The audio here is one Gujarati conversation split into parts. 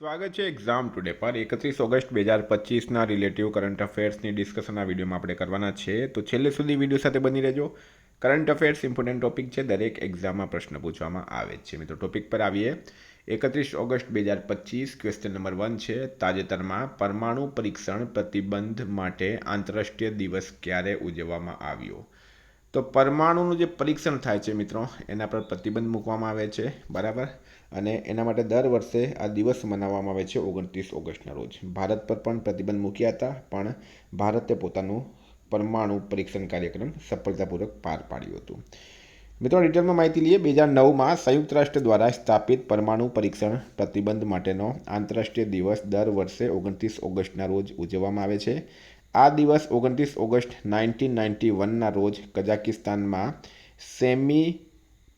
સ્વાગત છે એક્ઝામ ટુડે પર 31 ઓગસ્ટ 2025ના રિલેટિવ કરંટ અફેર્સની ડિસ્કશનના વિડીયોમાં આપણે કરવાના છે. તો છેલ્લે સુધી વિડીયો સાથે બની રહેજો. કરંટ અફેર્સ ઇમ્પોર્ટન્ટ ટોપિક છે, દરેક એક્ઝામમાં પ્રશ્ન પૂછવામાં આવે છે. મિત્રો ટોપિક પર આવીએ. 31 ઓગસ્ટ 2025 ક્વેશ્ચન નંબર 1 છે. તાજેતરમાં પરમાણુ પરીક્ષણ પ્રતિબંધ માટે આંતરરાષ્ટ્રીય દિવસ ક્યારે ઉજવવામાં આવ્યો? તો પરમાણુનું જે પરીક્ષણ થાય છે મિત્રો, એના પર પ્રતિબંધ મૂકવામાં આવે છે, બરાબર. અને એના માટે દર વર્ષે આ દિવસ મનાવવામાં આવે છે 29 ઓગસ્ટના રોજ. ભારત પર પણ પ્રતિબંધ મૂક્યા હતા, પણ ભારતે પોતાનું પરમાણુ પરીક્ષણ કાર્યક્રમ સફળતાપૂર્વક પાર પાડ્યું હતું. મિત્રો ડિટેલમાં માહિતી લઈએ. 2009માં સંયુક્ત રાષ્ટ્ર દ્વારા સ્થાપિત પરમાણુ પરીક્ષણ પ્રતિબંધ માટેનો આંતરરાષ્ટ્રીય દિવસ દર વર્ષે 29 ઓગસ્ટના રોજ ઉજવવામાં આવે છે. આ દિવસ 29 ઓગસ્ટ 1991ના રોજ કઝાકિસ્તાનમાં સેમી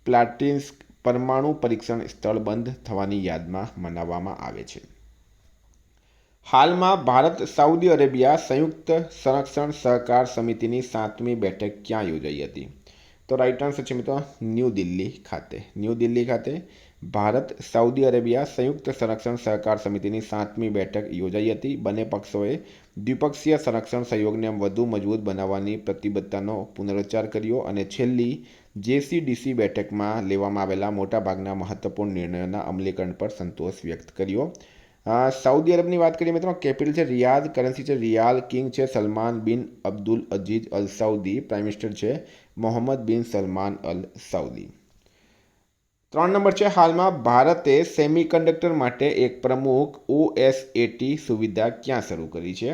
પ્લાટિન્સ્ક પરમાણુ પરીક્ષણ સ્થળ બંધ થવાની યાદમાં મનાવવામાં આવે છે. હાલમાં ભારત સાઉદી અરેબિયા સંયુક્ત સંરક્ષણ સહકાર સમિતિની 7મી બેઠક ક્યાં યોજાઈ હતી? તો રાઈટ આન્સર છે મિત્રો ન્યૂ દિલ્હી ખાતે. ન્યૂ દિલ્હી ખાતે ભારત સાઉદી અરેબિયા સંયુક્ત સંરક્ષણ સહકાર સમિતિની 7મી બેઠક યોજાઈ હતી. બંને પક્ષોએ દ્વિપક્ષીય સંરક્ષણ સહયોગને વધુ મજબૂત બનાવવાની પ્રતિબદ્ધતાનો પુનરુચ્ચાર કર્યો અને છેલ્લી JCDC બેઠકમાં લેવામાં આવેલા મોટાભાગના મહત્વપૂર્ણ નિર્ણયોના અમલીકરણ પર સંતોષ વ્યક્ત કર્યો. સાઉદી અરબની વાત કરીએ મિત્રો, કેપિટલ છે રિયાદ, કરન્સી છે રિયાલ, કિંગ છે સલમાન બિન અબ્દુલ અજીઝ અલ સાઉદી, પ્રાઇમ મિનિસ્ટર છે મોહમ્મદ બિન સલમાન અલ સાઉદી. 3 નંબર છે. હાલમાં ભારતે સેમિકન્ડક્ટર માટે એક પ્રમુખ OSAT સુવિધા ક્યાં શરૂ કરી છે?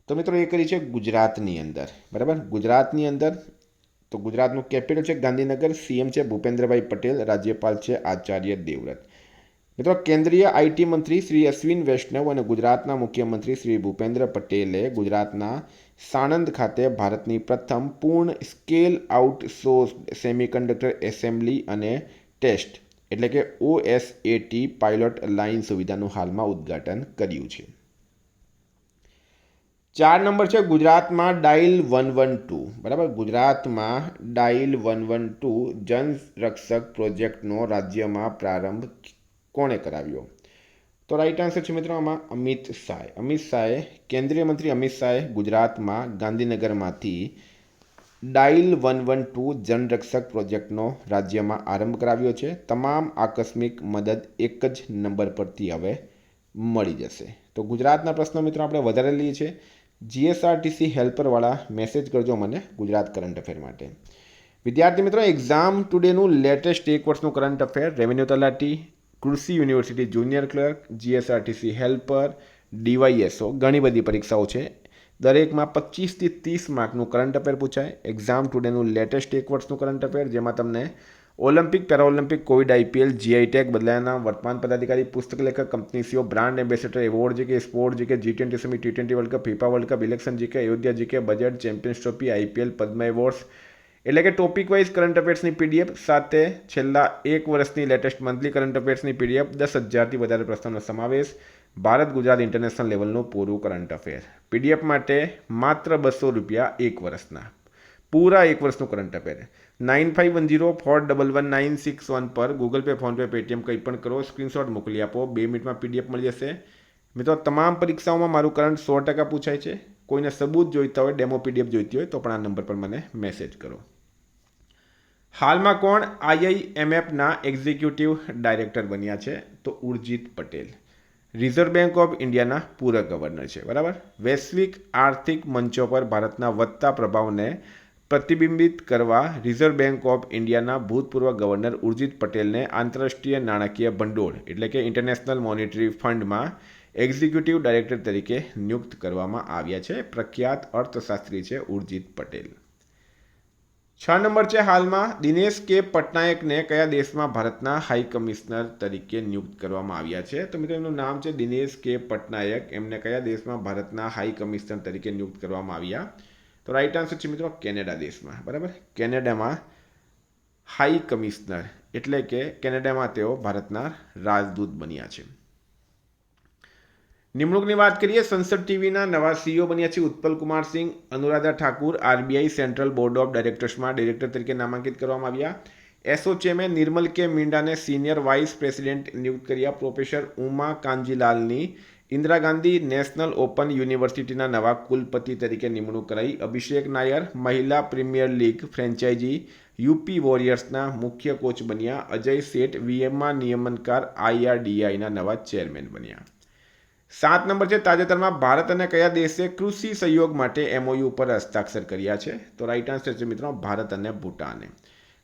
તો મિત્રો એ કરી છે ગુજરાતની અંદર, બરાબર. ગુજરાતની અંદર. તો ગુજરાતનું કેપિટલ છે ગાંધીનગર, CM છે ભૂપેન્દ્રભાઈ પટેલ, રાજ્યપાલ છે આચાર્ય દેવવ્રત. મિત્રો કેન્દ્રીય IT મંત્રી શ્રી અશ્વિન વૈષ્ણવ અને ગુજરાતના મુખ્યમંત્રી શ્રી ભૂપેન્દ્ર પટેલે ગુજરાતના સાણંદ ખાતે ભારતની પ્રથમ પૂર્ણ સ્કેલ આઉટસોર્સ્ડ સેમિકન્ડક્ટર એસેમ્બલી અને ટેસ્ટ એટલે કે OSAT પાયલોટ લાઇન સુવિધાનું હાલમાં ઉદ્ઘાટન કર્યું છે. 4 નંબર છે. ગુજરાતમાં ડાયલ 112, બરાબર. ગુજરાતમાં ડાયલ 112 જનરક્ષક પ્રોજેક્ટનો રાજ્યમાં પ્રારંભ કોણે કરાવ્યો? તો રાઈટ આન્સર છે મિત્રો આમાં અમિત શાહે. કેન્દ્રીય મંત્રી અમિત શાહે ગુજરાતમાં ગાંધીનગરમાંથી ડાયલ 112 જનરક્ષક પ્રોજેક્ટનો રાજ્યમાં આરંભ કરાવ્યો છે. તમામ આકસ્મિક મદદ એક જ નંબર પરથી હવે મળી જશે. તો ગુજરાતના પ્રશ્નો મિત્રો આપણે વધારે લઈએ છીએ. GSRTC હેલ્પરવાળા મેસેજ કરજો મને ગુજરાત કરંટ અફેર માટે. વિદ્યાર્થી મિત્રો, એક્ઝામ ટુડેનું લેટેસ્ટ એક વર્ષનું કરંટ અફેર, રેવન્યુ તલાટી, કૃષિ university junior clerk, GSRTC helper, DYSO, ઘણી બધી પરીક્ષાઓ છે. દરેકમાં 25થી 30 માર્કનું કરંટ અફેર પૂછાય. એક્ઝામ ટુડેનું લેટેસ્ટ એક વર્ષનું કરંટ અફેર, જેમાં તમને Olympic, Paraolympic, Covid, IPL, GI tag, બદલાયાના વર્તમાન પદાધિકારી, પુસ્તક લેખક, company CEO, brand ambassador, award GK, sport GK, G20 semi, T20 world cup, FIFA world cup, election GK, Ayodhya GK, budget, champions trophy, IPL, Padma awards એટલે કે ટોપિક વાઇઝ કરંટ અફેર્સની PDF સાથે છેલ્લા એક વર્ષની લેટેસ્ટ મંથલી કરંટ અફેર્સની PDF, 10,000થી વધારે પ્રશ્નોનો સમાવેશ, ભારત ગુજરાત ઇન્ટરનેશનલ લેવલનું પૂરું કરંટ અફેર. PDF માટે માત્ર ₹200 એક વર્ષના, પૂરા એક વર્ષનું કરંટ અફેર. 9510411961 પર ગૂગલ પે, ફોનપે, પેટીએમ કંઈ પણ કરો, સ્ક્રીનશોટ મોકલી આપો, 2 મિનિટમાં PDF મળી જશે. મિત્રો તમામ પરીક્ષાઓમાં મારું કરંટ 100% પૂછાય છે. કોઈને સબૂત જોઈતા હોય, ડેમો PDF જોઈતી હોય તો પણ આ નંબર પર મને મેસેજ કરો. હાલમાં કોણ IIMFના એક્ઝિક્યુટિવ ડાયરેક્ટર બન્યા છે? તો Urjit Patel. Reserve bank of ઇન્ડિયાના પૂર્વ ગવર્નર છે, બરાબર. વૈશ્વિક આર્થિક મંચો પર ભારતના વધતા પ્રભાવને પ્રતિબિંબિત કરવા રિઝર્વ બેંક ઓફ ઇન્ડિયાના ભૂતપૂર્વ ગવર્નર ઉર્જિત પટેલને આંતરરાષ્ટ્રીય નાણાકીય ભંડોળ એટલે કે ઇન્ટરનેશનલ મોનેટરી ફંડમાં એક્ઝિક્યુટિવ ડાયરેક્ટર તરીકે નિયુક્ત કરવામાં આવ્યા છે. પ્રખ્યાત અર્થશાસ્ત્રી છે ઉર્જિત પટેલ. 6 નંબર છે. હાલમાં દિનેશ કે પટનાયકને કયા દેશમાં ભારતના હાઈ કમિશનર તરીકે નિયુક્ત કરવામાં આવ્યા છે? તો મિત્રો એમનું નામ છે દિનેશ કે પટનાયક. એમને કયા દેશમાં ભારતના હાઈ કમિશનર તરીકે નિયુક્ત કરવામાં આવ્યા? તો રાઈટ આન્સર છે મિત્રો કેનેડા દેશમાં, બરાબર. કેનેડામાં હાઈ કમિશનર એટલે કે કેનેડામાં તેઓ ભારતના રાજદૂત બન્યા છે. નિમણૂકની વાત કરીએ. સંસદ ટીવીના નવા CEO બન્યા છે Utpal Kumar Singh. Anuradha Thakur RBI central board of ડાયરેક્ટર્સમાં ડાયરેક્ટર તરીકે નામાંકિત કરવામાં આવ્યા. એસોચેમે નિર્મલ કે મીંડાને સિનિયર વાઇસ પ્રેસિડેન્ટ નિયુક્ત કર્યા. પ્રોફેસર ઉમા કાંજીલાલની ઇન્દિરા ગાંધી નેશનલ ઓપન યુનિવર્સિટીના નવા કુલપતિ તરીકે નિમણૂક કરાઈ. અભિષેક નાયર મહિલા પ્રીમિયર લીગ ફ્રેન્ચાઇઝી યુપી વોરિયર્સના મુખ્ય કોચ બન્યા. અજય શેઠ વીએમમાં નિયમનકાર IRDAIના નવા ચેરમેન બન્યા. 7 નંબર છે, તાજેતરમાં ભારત અને કયા દેશે કૃષિ સહયોગ માટે MOU પર હસ્તાક્ષર કર્યા છે? તો રાઈટ આન્સર છે મિત્રો ભારત અને ભૂટાને.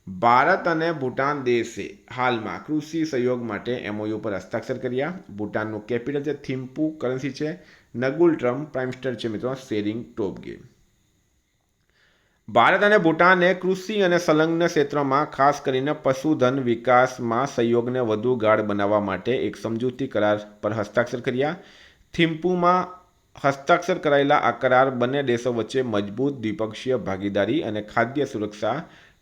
ભારત અને ભૂટાન દેશે હાલમાં કૃષિ સહયોગ માટે MOU પર હસ્તાક્ષર કર્યા. ભૂટાનનું કેપિટલ છે થિમ્પુ, કરન્સી છે નગુલ ટ્રમ, પ્રાઇમ મિનિસ્ટર છે મિત્રો શેરિંગ ટોબગે. ભારત અને ભૂટાને કૃષિ અને સંલગ્ન ક્ષેત્રોમાં ખાસ કરીને પશુધન વિકાસમાં સહયોગને વધુ ગાઢ બનાવવા માટે એક સમજૂતી કરાર પર હસ્તાક્ષર કર્યા. થિમ્પુમાં હસ્તાક્ષર કરાયેલા આ કરાર બંને દેશો વચ્ચે મજબૂત દ્વિપક્ષીય ભાગીદારી અને ખાદ્ય સુરક્ષા,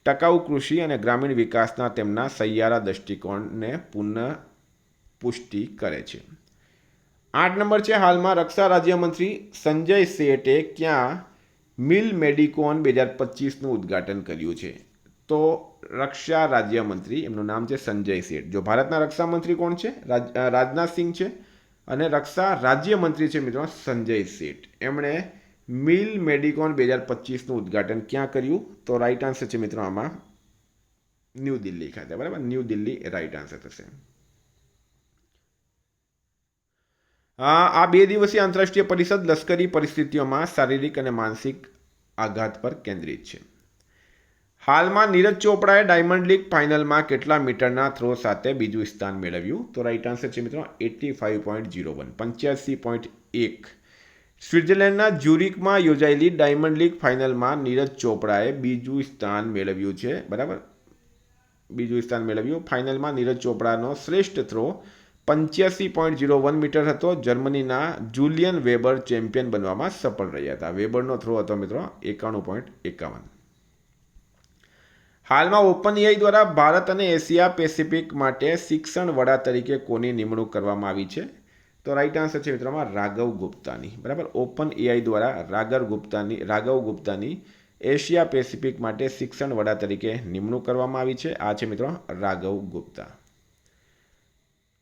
ટકાઉ કૃષિ અને ગ્રામીણ વિકાસના તેમના સહિયારા દૃષ્ટિકોણને પુષ્ટિ કરે છે. 8 નંબર છે, હાલમાં રક્ષા રાજ્યમંત્રી સંજય સેઠે ક્યાં મિલ મેડિકોન 2025નું ઉદ્ઘાટન કર્યું છે? તો રક્ષા રાજ્યમંત્રી, એમનું નામ છે સંજય શેઠ. જો ભારતના રક્ષા મંત્રી કોણ છે? રાજનાથ સિંહ છે. અને રક્ષા રાજ્યમંત્રી છે મિત્રો સંજય શેઠ. એમણે મિલ મેડિકોન 2025નું ઉદ્ઘાટન ક્યાં કર્યું? તો રાઈટ આન્સર છે મિત્રો આમાં ન્યૂ દિલ્હી ખાતે. બરાબર, ન્યૂ દિલ્હી રાઈટ આન્સર થશે. આ 2 દિવસીય આંતરરાષ્ટ્રીય પરિષદ લશ્કરી પરિસ્થિતિઓમાં શારીરિક અને માનસિક આઘાત પર કેન્દ્રિત છે. હાલમાં નીરજ ચોપડાએ ડાયમંડ લીગ ફાઇનલમાં કેટલા મીટરના થ્રો સાથે બીજું સ્થાન મેળવ્યું? તો રાઈટ આન્સર છે મિત્રો 85.01, 85.1. સ્વિટ્ઝરલેન્ડના જ્યુરિકમાં યોજાયેલી ડાયમંડ લીગ ફાઇનલમાં નીરજ ચોપડાએ બીજું સ્થાન મેળવ્યું છે. બરાબર, બીજું સ્થાન મેળવ્યું. ફાઇનલમાં નીરજ ચોપડાનો શ્રેષ્ઠ થ્રો 85.01 મીટર હતો. જર્મનીના જુલિયન વેબર ચેમ્પિયન બનવામાં સફળ રહ્યા હતા. વેબરનો થ્રો હતો મિત્રો 91.51. હાલમાં OpenAI દ્વારા ભારત અને એશિયા પેસિફિક માટે શિક્ષણ વડા તરીકે કોની નિમણૂક કરવામાં આવી છે? તો રાઈટ આન્સર છે મિત્રોમાં રાઘવ ગુપ્તાની. બરાબર, OpenAI દ્વારા રાઘવ ગુપ્તાની એશિયા પેસિફિક માટે શિક્ષણ વડા તરીકે નિમણૂક કરવામાં આવી છે. આ છે મિત્રો રાઘવ ગુપ્તા.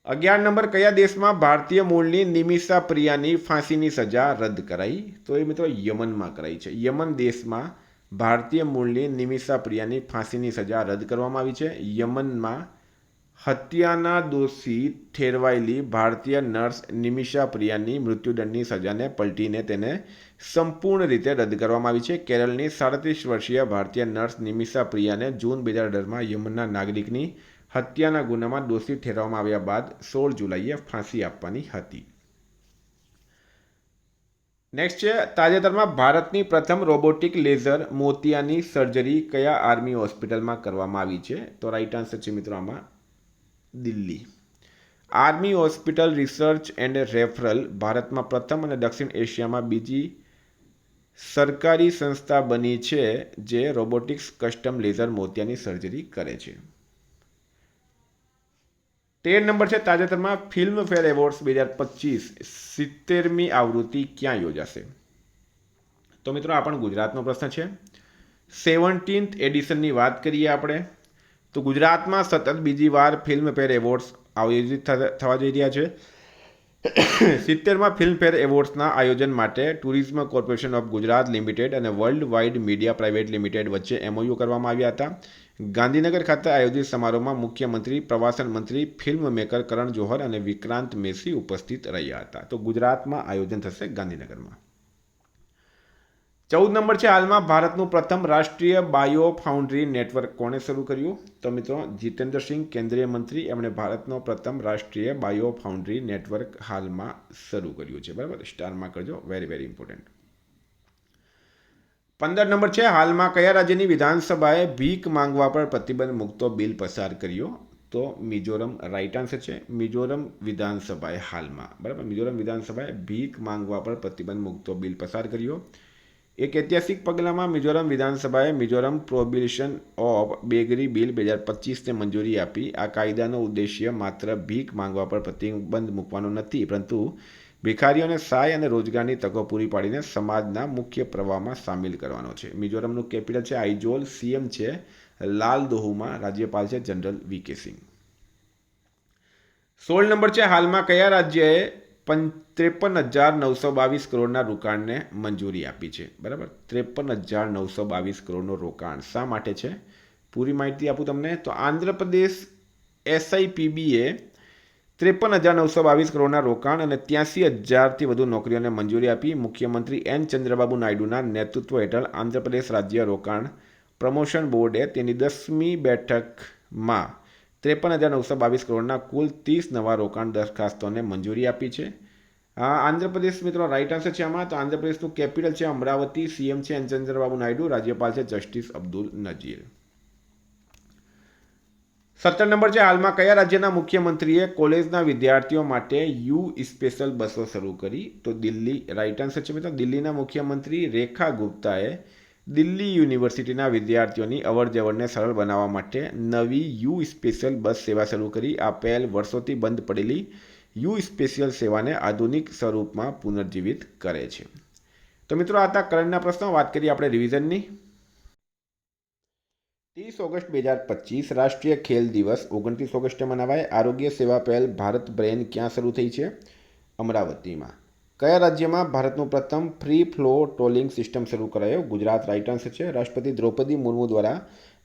11 નંબર, કયા દેશમાં ભારતીય મૂળની નિમિષા પ્રિયાની ફાંસીની સજા રદ કરાઈ? તો એ મિત્રો યમનમાં કરાઈ છે. યમન દેશમાં ભારતીય મૂળની નિમિષા પ્રિયાની ફાંસીની સજા રદ કરવામાં આવી છે. યમનમાં હત્યાના દોષી ઠેરવાયેલી ભારતીય નર્સ નિમિષા પ્રિયાની મૃત્યુદંડની સજાને પલટીને તેને સંપૂર્ણ રીતે રદ કરવામાં આવી છે. કેરળની 37 વર્ષીય ભારતીય નર્સ નિમિષા પ્રિયાને જૂન 2018માં યમનના નાગરિકની હત્યાના ગુનામાં દોષી ઠેરવવામાં આવ્યા બાદ 16 જુલાઈએ ફાંસી આપવાની હતી. નેક્સ્ટ છે, તાજેતરમાં ભારતની પ્રથમ રોબોટિક લેઝર મોતિયાની સર્જરી કયા આર્મી હોસ્પિટલમાં કરવામાં આવી છે? તો રાઈટ આન્સર છે મિત્રો આમાં Delhi. Army hospital research and referral ભારતમાં પ્રથમ અને દક્ષિણ એશિયામાં બીજી સરકારી સંસ્થા બની છે જે રોબોટિક્સ કસ્ટમ લેઝર મોતિયાની સર્જરી કરે છે. 13 નંબર છે, તાજેતરમાં ફિલ્મફેર એવોર્ડ્સ 2025 70મી આવૃત્તિ ક્યાં યોજાશે? તો મિત્રો આ પણ ગુજરાતનો પ્રશ્ન છે. 17th એડિશનની વાત કરીએ આપણે તો ગુજરાતમાં સતત બીજી વાર ફિલ્મફેર એવોર્ડ્સ આયોજિત થવા જઈ રહ્યા છે. 70માં ફિલ્મફેર એવોર્ડ્સના આયોજન માટે tourism corporation of Gujarat limited અને world wide media private limited વચ્ચે MOU કરવામાં આવ્યા હતા. ગાંધીનગર ખાતે આયોજિત સમારોહમાં મુખ્યમંત્રી, પ્રવાસન મંત્રી, ફિલ્મ મેકર કરણ જોહર અને વિક્રાંત મેસી ઉપસ્થિત રહ્યા હતા. તો ગુજરાતમાં આયોજન થશે ગાંધીનગરમાં. 14 નંબર છે, હાલમાં ભારતનું પ્રથમ રાષ્ટ્રીય બાયો ફાઉન્ડ્રી નેટવર્ક કોણે શરૂ કર્યું? તો મિત્રો જીતેન્દ્ર સિંહ, કેન્દ્રીય મંત્રી, એમણે ભારતનો પ્રથમ રાષ્ટ્રીય બાયો ફાઉન્ડ્રી નેટવર્ક હાલમાં શરૂ કર્યું છે. બરાબર, સ્ટારમાં કરજો, વેરી વેરી ઇમ્પોર્ટન્ટ. 15 નંબર છે, હાલમાં કયા રાજ્યની વિધાનસભાએ ભીખ માંગવા પર પ્રતિબંધ મૂકતો બિલ પસાર કર્યો? તો મિઝોરમ રાઈટ આન્સર છે. મિઝોરમ વિધાનસભાએ હાલમાં, બરાબર, મિઝોરમ વિધાનસભાએ ભીખ માંગવા પર પ્રતિબંધ મૂકતો બિલ પસાર કર્યો. એક ઐતિહાસિક પગલામાં મિઝોરમ વિધાનસભાએ Mizoram prohibition of beggary bill 2025ને મંજૂરી આપી. આ કાયદાનો ઉદ્દેશ્ય માત્ર ભીખ માંગવા પર પ્રતિબંધ મૂકવાનો નથી, પરંતુ ભિખારીઓને સહાય અને રોજગારની તકો પૂરી પાડીને સમાજના મુખ્ય પ્રવાહમાં સામેલ કરવાનો છે. મિઝોરમનું કેપિટલ છે આઇઝોલ, CM છે લાલદોહુમાં રાજ્યપાલ છે જનરલ વી.કે. સિંઘ. 16 નંબર છે, હાલમાં કયા રાજ્યએ 53,922 કરોડના રોકાણને મંજૂરી આપી છે? બરાબર, 53,922 કરોડનું રોકાણ શા માટે છે? પૂરી માહિતી આપું તમને તો આંધ્રપ્રદેશ SIPBએ 53,922 કરોડના રોકાણ અને 83,000થી વધુ નોકરીઓને મંજૂરી આપી. મુખ્યમંત્રી N. ચંદ્રબાબુ નાયડુના નેતૃત્વ હેઠળ આંધ્રપ્રદેશ રાજ્ય રોકાણ પ્રમોશન બોર્ડે તેની 10મી બેઠકમાં 53,922 કરોડના કુલ 30 નવા રોકાણ દરખાસ્તોને મંજૂરી આપી છે. આંધ્રપ્રદેશ મિત્રો રાઈટ આન્સર છે આમાં. તો આંધ્રપ્રદેશનું કેપિટલ છે અમરાવતી, CM છે N. ચંદ્રબાબુ નાયડુ, રાજ્યપાલ છે જસ્ટિસ અબ્દુલ નજીર. 17 નંબર છે, હાલમાં કયા રાજ્યના મુખ્યમંત્રીએ કોલેજના વિદ્યાર્થીઓ માટે સ્પેશિયલ બસો શરૂ કરી? તો દિલ્હી રાઈટ આન્સર છે મિત્રો. દિલ્હીના મુખ્યમંત્રી રેખા ગુપ્તાએ દિલ્હી યુનિવર્સિટીના વિદ્યાર્થીઓની અવરજવરને સરળ બનાવવા માટે નવી સ્પેશિયલ બસ સેવા શરૂ કરી. આ પહેલ વર્ષોથી બંધ પડેલી સ્પેશિયલ સેવાને આધુનિક સ્વરૂપમાં પુનર્જીવિત કરે છે. તો મિત્રો આ હતા કરંટના પ્રશ્નો. વાત કરીએ આપણે રિવિઝનની. 30 ઓગસ્ટ 2025 રાષ્ટ્રીય ખેલ દિવસ 29 ઓગસ્ટે મનાવાય. આરોગ્ય સેવા પહેલ ભારત બ્રેન ક્યાં શરૂ થઈ છે? અમરાવતીમાં. કયા રાજ્યમાં ભારતનું પ્રથમ ફ્રી ફ્લો ટોલિંગ સિસ્ટમ શરૂ કરાયો? ગુજરાત રાઈટ આન્સર છે. રાષ્ટ્રપતિ દ્રૌપદી મુર્મુ દ્વારા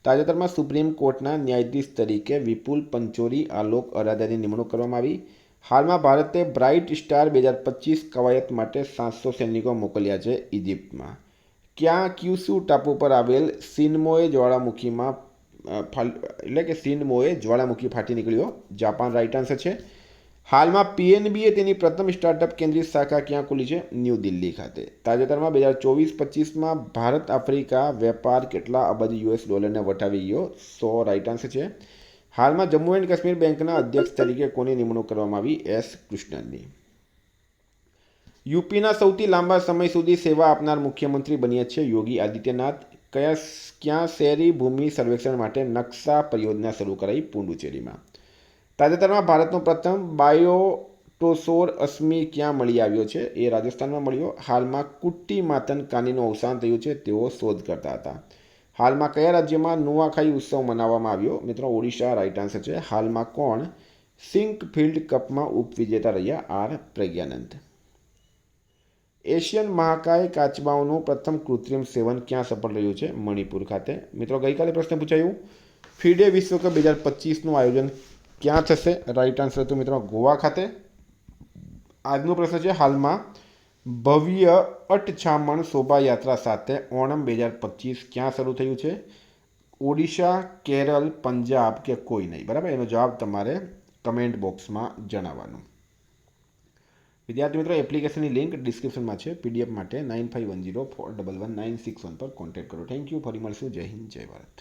તાજેતરમાં સુપ્રીમ કોર્ટના ન્યાયાધીશ તરીકે વિપુલ પંચોરી આલોક અરાધાની નિમણૂક કરવામાં આવી. હાલમાં ભારતે બ્રાઇટ સ્ટાર 2025 કવાયત માટે 700 સૈનિકો મોકલ્યા છે ઇજિપ્તમાં. ક્યાં ક્યુશુ ટાપુ પર આવેલ સિનમોએ જ્વાળામુખી ફાટી નીકળ્યો? જાપાન રાઈટ આન્સર છે. હાલમાં PNBએ તેની પ્રથમ સ્ટાર્ટઅપ કેન્દ્રિત શાખા ક્યાં ખુલી છે? ન્યૂ દિલ્હી ખાતે. તાજેતરમાં 2024-25માં ભારત આફ્રિકા વેપાર કેટલા અબજ $ને વટાવી ગયો? 100 રાઈટ આન્સર છે. હાલમાં જમ્મુ એન્ડ કાશ્મીર બેંકના અધ્યક્ષ તરીકે કોની નિમણૂક કરવામાં આવી? S. કૃષ્ણનની. યુપીના સૌથી લાંબા સમય સુધી સેવા આપનાર મુખ્યમંત્રી બન્યા છે યોગી આદિત્યનાથ. ક્યાં શહેરી ભૂમિ સર્વેક્ષણ માટે નકશા પરિયોજના શરૂ કરાઈ? પુડુચેરીમાં. તાજેતરમાં ભારતનો પ્રથમ બાયોટોસોર અશ્મિ ક્યાં મળી આવ્યો છે? એ રાજસ્થાનમાં મળ્યો. હાલમાં કુટ્ટી માતન કાનીનું અવસાન થયું છે. તેઓ શોધ કરતા હતા. હાલમાં કયા રાજ્યમાં નુઆખાઈ ઉત્સવ મનાવવામાં આવ્યો? મિત્રો ઓડિશા રાઈટ આન્સર છે. હાલમાં કોણ સિંકફિલ્ડ કપમાં ઉપવિજેતા રહ્યા? R. પ્રજ્ઞાનંદ. એશિયન મહાકાય કાચબાઓનું પ્રથમ કૃત્રિમ સેવન ક્યાં સફળ રહ્યું છે? મણિપુર ખાતે. મિત્રો ગઈકાલે પ્રશ્ન પૂછાયું ફિડે વિશ્વકપ 2025નું આયોજન ક્યાં થશે? રાઈટ આન્સર હતું મિત્રો ગોવા ખાતે. આજનો પ્રશ્ન છે, હાલમાં ભવ્ય અઠછામણ શોભાયાત્રા સાથે ઓણમ 2025 ક્યાં શરૂ થયું છે? ઓડિશા, કેરળ, પંજાબ કે કોઈ નહીં? બરાબર, એનો જવાબ તમારે કમેન્ટ બોક્સમાં જણાવવાનું. વિદ્યાર્થી મિત્રો એપ્લિકેશનની લિંક ડિસ્ક્રિપ્શનમાં છે. PDF માટે 9510411961 પર કોન્ટેક્ટ કરો. Thank you. ફરી મળશું. જય હિન્દ, જય ભારત.